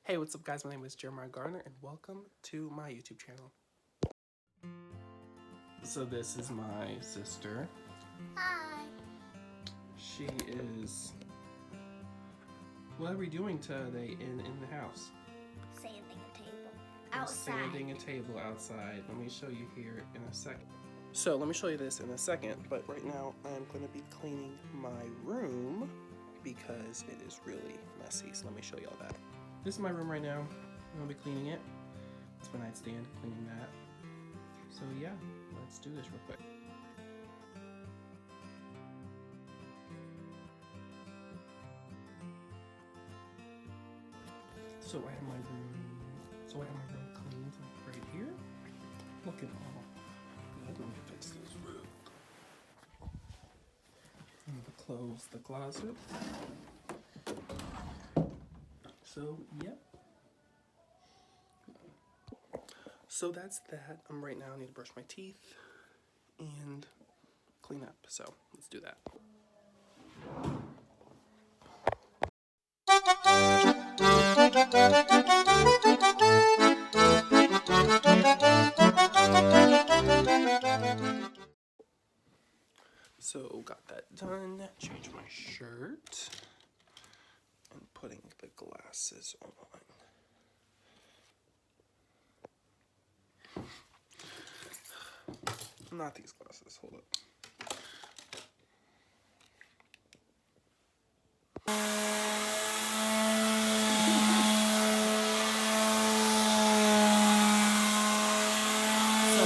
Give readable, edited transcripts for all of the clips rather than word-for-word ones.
Hey, what's up guys? My name is Jeremiah Garner and welcome to my YouTube channel. So this is my sister. Hi. She is... What are we doing today in the house? Sanding a table. We're Outside. sanding a table outside. Let me show you here in a second. So let me show you this in a second, but right now I'm going to be cleaning my room because it is really messy. So let me show you all that. This is my room right now. I'm going to be cleaning it. It's my nightstand, cleaning that. So yeah, let's do this real quick. So I have my room cleaned right here. Looking all good. Let me fix this room. I'm gonna close the closet. So yeah. So that's that. Right now I need to brush my teeth and clean up. So let's do that. So got that done. Changed my shirt and putting the glasses on. Not these glasses, hold up. So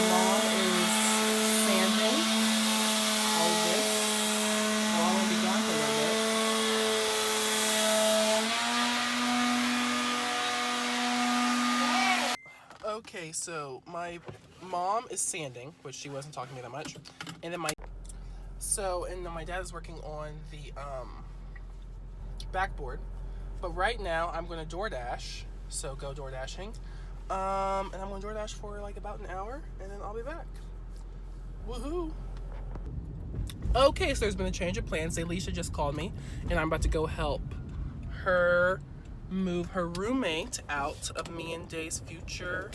mom is sanding all of this. Well, I'm gonna be gone for a little bit. Okay, so my mom is sanding, which she wasn't talking to me that much, and then my dad is working on the backboard. But right now I'm going to DoorDash, so go door dashing, and I'm going to DoorDash for like about an hour, and then I'll be back. Woohoo! Okay, so there's been a change of plans. Alicia just called me, and I'm about to go help her move her roommate out of me and Day's future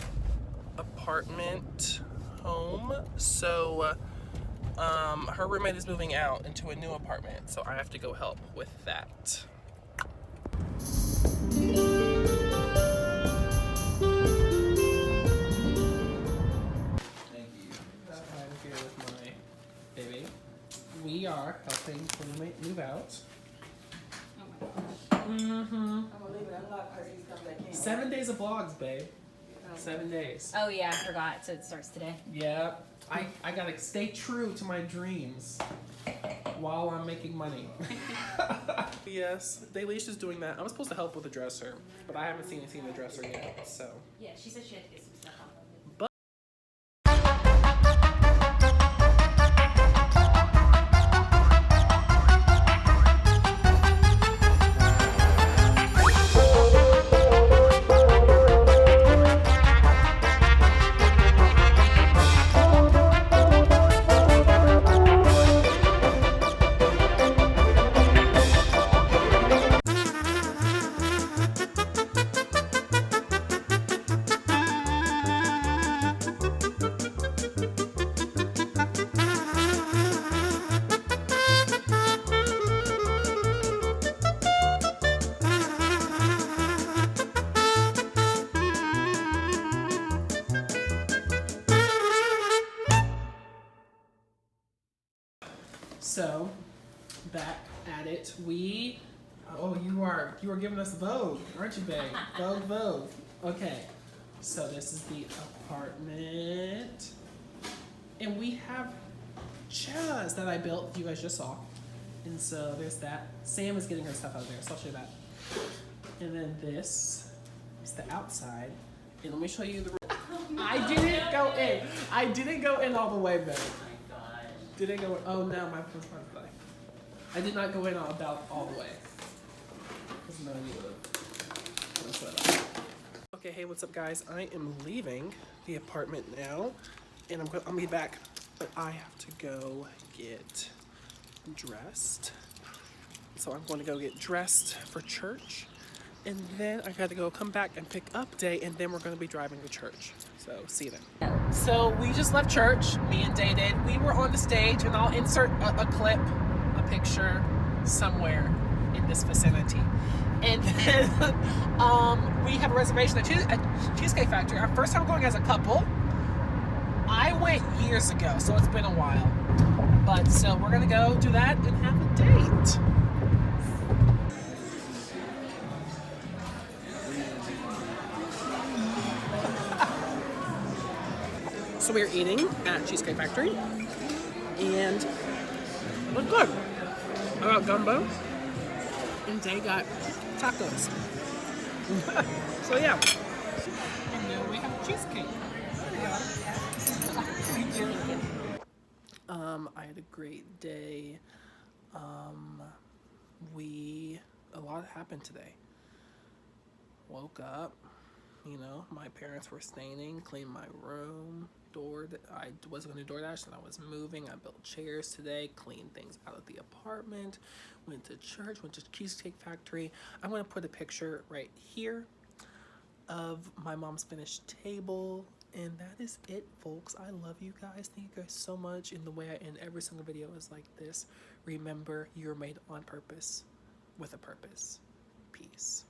apartment home. So her roommate is moving out into a new apartment, so I have to go help with that. Thank you. I'm here with my baby. We are helping the roommate move out. Mm-hmm. I'm gonna leave it unlocked because he's coming back in. 7 days of vlogs, babe. 7 days. Oh yeah, I forgot. So it starts today. Yeah. I gotta stay true to my dreams while I'm making money. Yes, Daylicia's doing that. I'm supposed to help with the dresser, but I haven't seen the dresser yet, so. Yeah, she said she had to get some stuff off of it. So, back at it. You are giving us Vogue, aren't you, babe? Vogue. Okay, so this is the apartment, and we have chairs that I built. You guys just saw, and so there's that. Sam is getting her stuff out of there, so I'll show you that. And then this is the outside, and let me show you the room. I didn't go in all the way, babe. Didn't go in. Oh no, my phone's about to die. I did not go in all the way. Because none of you would have. Okay, hey, what's up, guys? I am leaving the apartment now, and I'll be back. But I have to go get dressed. So I'm going to go get dressed for church, And then I got to go come back and pick up Day, and then we're going to be driving to church. So see you then. So we just left church, me and Day did. We were on the stage, and I'll insert a clip, a picture somewhere in this vicinity. And then we have a reservation at Cheesecake Factory. Our first time going as a couple. I went years ago, so it's been a while. But so we're going to go do that and have a date. So we're eating at Cheesecake Factory, and it looked good. I got gumbo, and Day got tacos. So yeah. And now we have cheesecake. I had a great day. A lot happened today. Woke up, my parents were staining, cleaned my room, I was going to DoorDash, and I was moving. I built chairs today, cleaned things out of the apartment, went to church, went to Cheesecake Factory. I'm going to put a picture right here of my mom's finished table. And that is it, folks. I love you guys. Thank you guys so much. And the way I end every single video is like this. Remember, you're made on purpose with a purpose. Peace.